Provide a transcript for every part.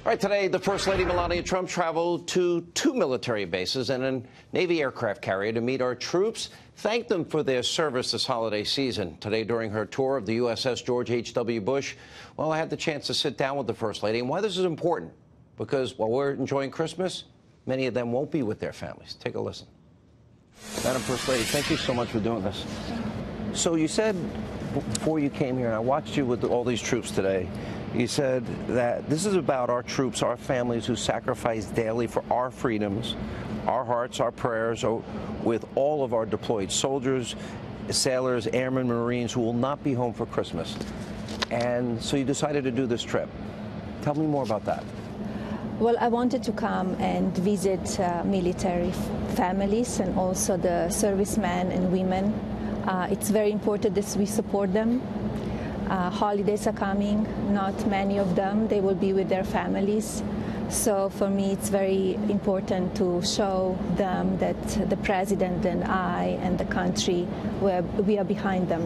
All right, today, the First Lady Melania Trump traveled to 2 military bases and a Navy aircraft carrier to meet our troops, thank them for their service this holiday season. Today, during her tour of the USS George H.W. Bush, well, I had the chance to sit down with the First Lady. And why this is important, because while we're enjoying Christmas, many of them won't be with their families. Take a listen. Madam First Lady, thank you so much for doing this. So you said before you came here, and I watched you with all these troops today, you said that this is about our troops, our families who sacrifice daily for our freedoms, our hearts, our prayers, with all of our deployed soldiers, sailors, airmen, Marines who will not be home for Christmas. And so you decided to do this trip. Tell me more about that. Well, I wanted to come and visit military families and also the servicemen and women. It's very important that we support them. Holidays are coming, not many of them, they will be with their families. So for me it's very important to show them that the President and I and the country, we are behind them.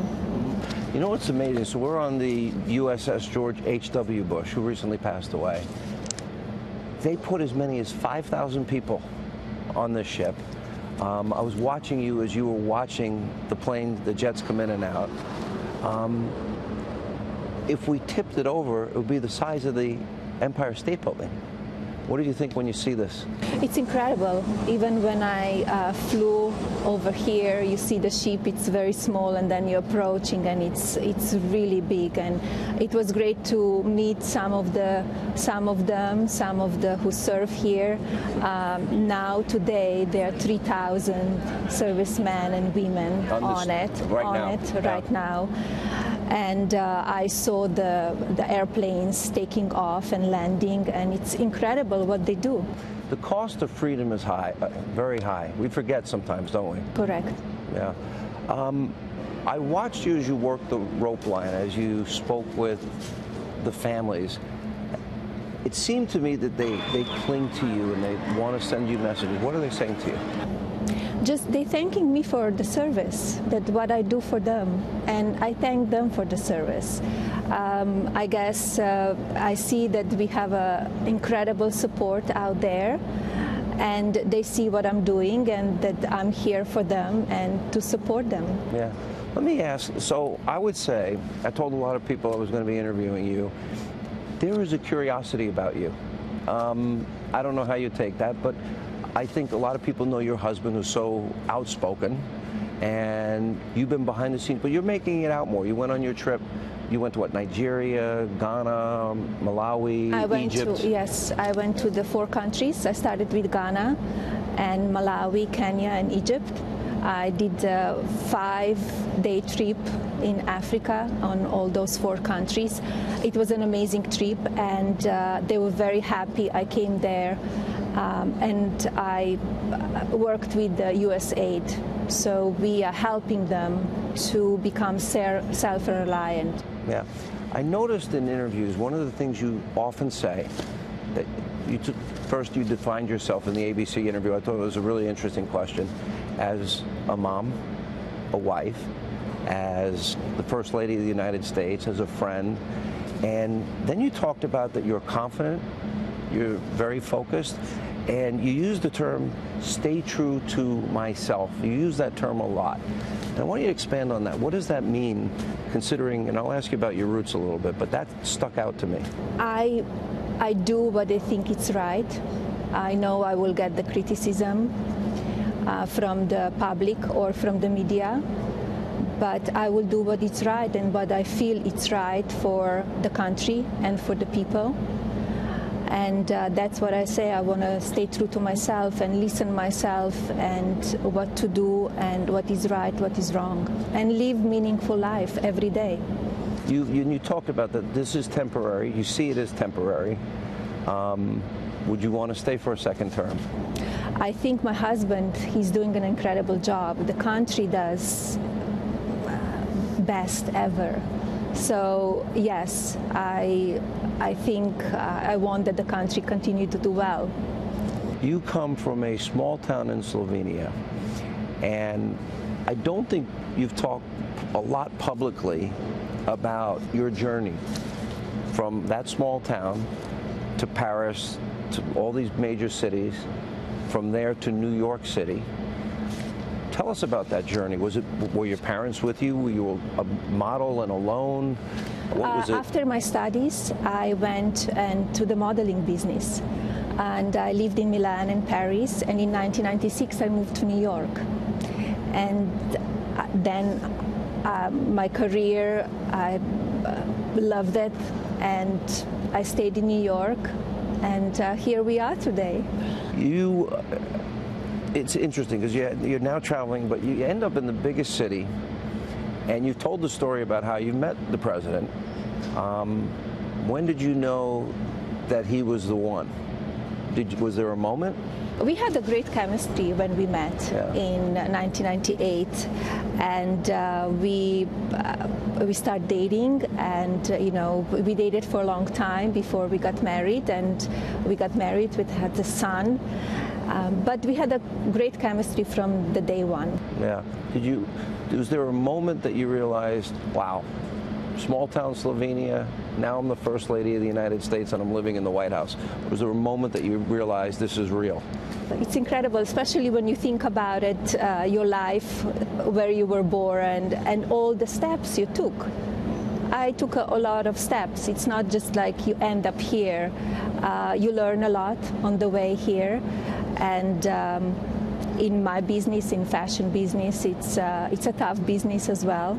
You know what's amazing? So we're on the USS George H.W. Bush, who recently passed away. They put as many as 5,000 people on this ship. I was watching you as you were watching the plane, the jets come in and out. If we tipped it over, it would be the size of the Empire State Building. What do you think when you see this? It's incredible. Even when I flew over here, you see the ship, it's very small, and then you're approaching and it's really big. And it was great to meet some of them who serve here. Now today there are 3,000 servicemen and women on it right now. And I saw the airplanes taking off and landing, and it's incredible what they do. The cost of freedom is high, very high. We forget sometimes, don't we? Correct. Yeah. I watched you as you worked the rope line, as you spoke with the families. It seemed to me that they cling to you and they want to send you messages. What are they saying to you? Just they thanking me for the service, that what I do for them, and I thank them for the service. I guess I see that we have incredible support out there, and they see what I'm doing and that I'm here for them and to support them. Yeah. Let me ask, so I would say, I told a lot of people I was going to be interviewing you, there is a curiosity about you. I don't know how you take that, but I think a lot of people know your husband who's so outspoken, and you've been behind the scenes, but you're making it out more. You went on your trip, you went to what, Nigeria, Ghana, Malawi, Egypt? Yes, I went to the 4 countries. I started with Ghana and Malawi, Kenya, and Egypt. I did a 5-day trip in Africa on all those 4 countries. It was an amazing trip, and they were very happy I came there. And I worked with the USAID, so we are helping them to become self-reliant. Yeah. I noticed in interviews, one of the things you often say, that first you defined yourself in the ABC interview. I thought it was a really interesting question. As a mom, a wife, as the First Lady of the United States, as a friend, and then you talked about that you're confident, you're very focused, and you use the term, stay true to myself. You use that term a lot. And I want you to expand on that. What does that mean, considering, and I'll ask you about your roots a little bit, but that stuck out to me. I do what I think it's right. I know I will get the criticism from the public or from the media, but I will do what is right and what I feel it's right for the country and for the people. And that's what I say. I want to stay true to myself and listen myself and what to do and what is right, what is wrong, and live meaningful life every day. You talked about that this is temporary. You see it as temporary. Would you want to stay for a second term? I think my husband, he's doing an incredible job. The country does best ever. So yes, I think I want that the country continue to do well. You come from a small town in Slovenia, and I don't think you've talked a lot publicly about your journey from that small town to Paris, to all these major cities, from there to New York City. Tell us about that journey. Were your parents with you? Were you a model and alone? What was it? After my studies, I went to the modeling business. And I lived in Milan and Paris, and in 1996 I moved to New York. And then my career, I loved it, and I stayed in New York, and here we are today. It's interesting because you're now traveling, but you end up in the biggest city, and you've told the story about how you met the president. When did you know that he was the one? Was there a moment? We had a great chemistry when we met in 1998, and we started dating, and we dated for a long time before we got married, and we got married. We had a son, but we had a great chemistry from the day one. Yeah. Was there a moment that you realized, wow, small town Slovenia, now I'm the First Lady of the United States and I'm living in the White House? Was there a moment that you realized this is real? It's incredible, especially when you think about it, your life, where you were born, and all the steps you took. I took a lot of steps. It's not just like you end up here. You learn a lot on the way here. And in my business, in fashion business, it's a tough business as well.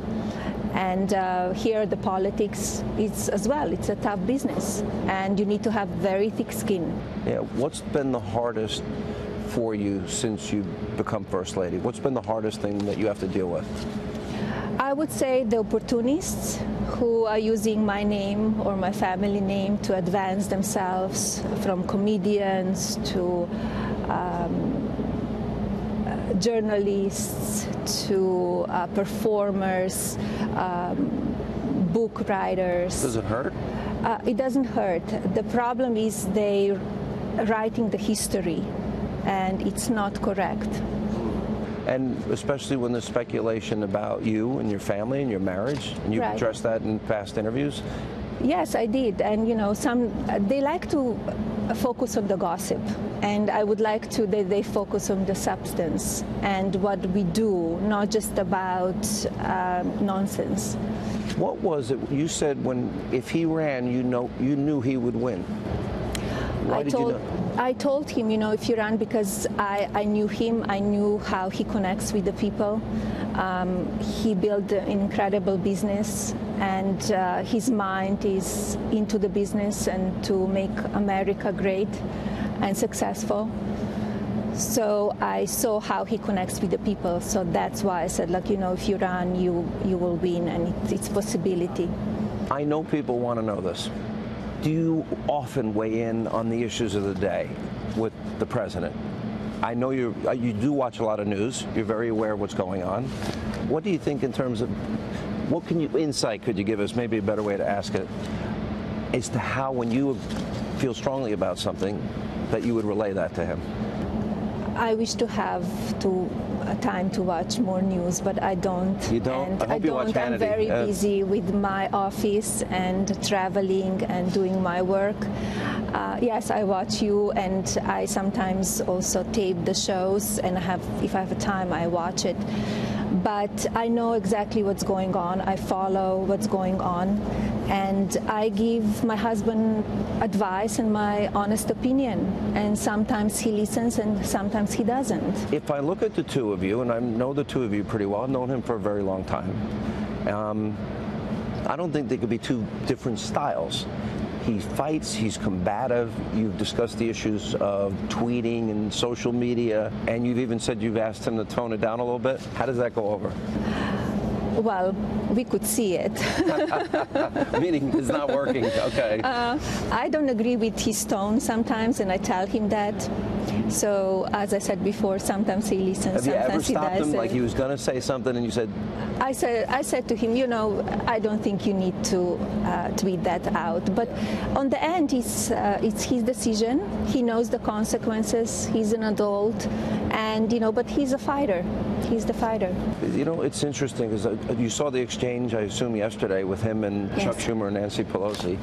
And here the politics is as well. It's a tough business, and you need to have very thick skin. Yeah. What's been the hardest for you since you've become First Lady? What's been the hardest thing that you have to deal with? I would say the opportunists who are using my name or my family name to advance themselves, from comedians to journalists to performers, book writers. Does it hurt? It doesn't hurt. The problem is they're writing the history, and it's not correct. And especially when there's speculation about you and your family and your marriage, and you've addressed that in past interviews? Yes, I did. And they like to focus on the gossip, and I would like they focus on the substance and what we do, not just about nonsense. What was it you said if he ran, you knew he would win? Why did you know? I told him, if you run, because I knew him, I knew how he connects with the people. He built an incredible business, and his mind is into the business and to make America great and successful. So I saw how he connects with the people. So that's why I said, if you run, you will win, and it's a possibility. I know people want to know this. Do you often weigh in on the issues of the day with the president? I know you do watch a lot of news. You're very aware of what's going on. What do you think in terms of, insight could you give us, maybe a better way to ask it, as to how, when you feel strongly about something, that you would relay that to him? I wish to have time to watch more news, but I don't. You don't? And I don't. I'm very busy with my office and traveling and doing my work. Yes, I watch you, and I sometimes also tape the shows, and if I have time, I watch it. But I know exactly what's going on. I follow what's going on, and I give my husband advice and my honest opinion. And sometimes he listens, and sometimes he doesn't. If I look at the two of you, and I know the two of you pretty well, I've known him for a very long time, I don't think they could be two different styles. He fights, he's combative. You've discussed the issues of tweeting and social media, and you've even said you've asked him to tone it down a little bit. How does that go over? Well, we could see it. Meaning it's not working, okay. I don't agree with his tone sometimes, and I tell him that. So, as I said before, sometimes he listens, sometimes he doesn't. Have you ever stopped him, like he was going to say something and you said? I said to him, I don't think you need to tweet that out. But on the end, it's his decision. He knows the consequences. He's an adult, and but he's a fighter. He's the fighter. It's interesting because you saw the exchange, I assume, yesterday with him and Chuck Schumer and Nancy Pelosi.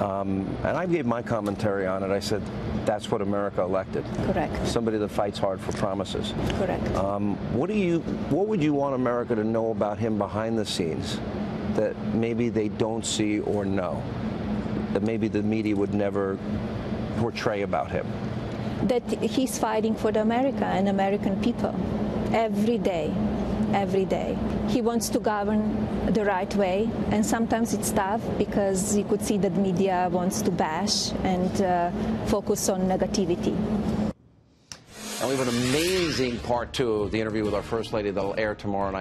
And I gave my commentary on it. I said, that's what America elected. Correct. Somebody that fights hard for promises. Correct. What would you want America to know about him behind the scenes that maybe they don't see or know, that maybe the media would never portray about him? That he's fighting for the America and American people every day, every day. He wants to govern the right way, and sometimes it's tough because you could see that media wants to bash and focus on negativity. And we have an amazing part 2 of the interview with our First Lady that'll air tomorrow night.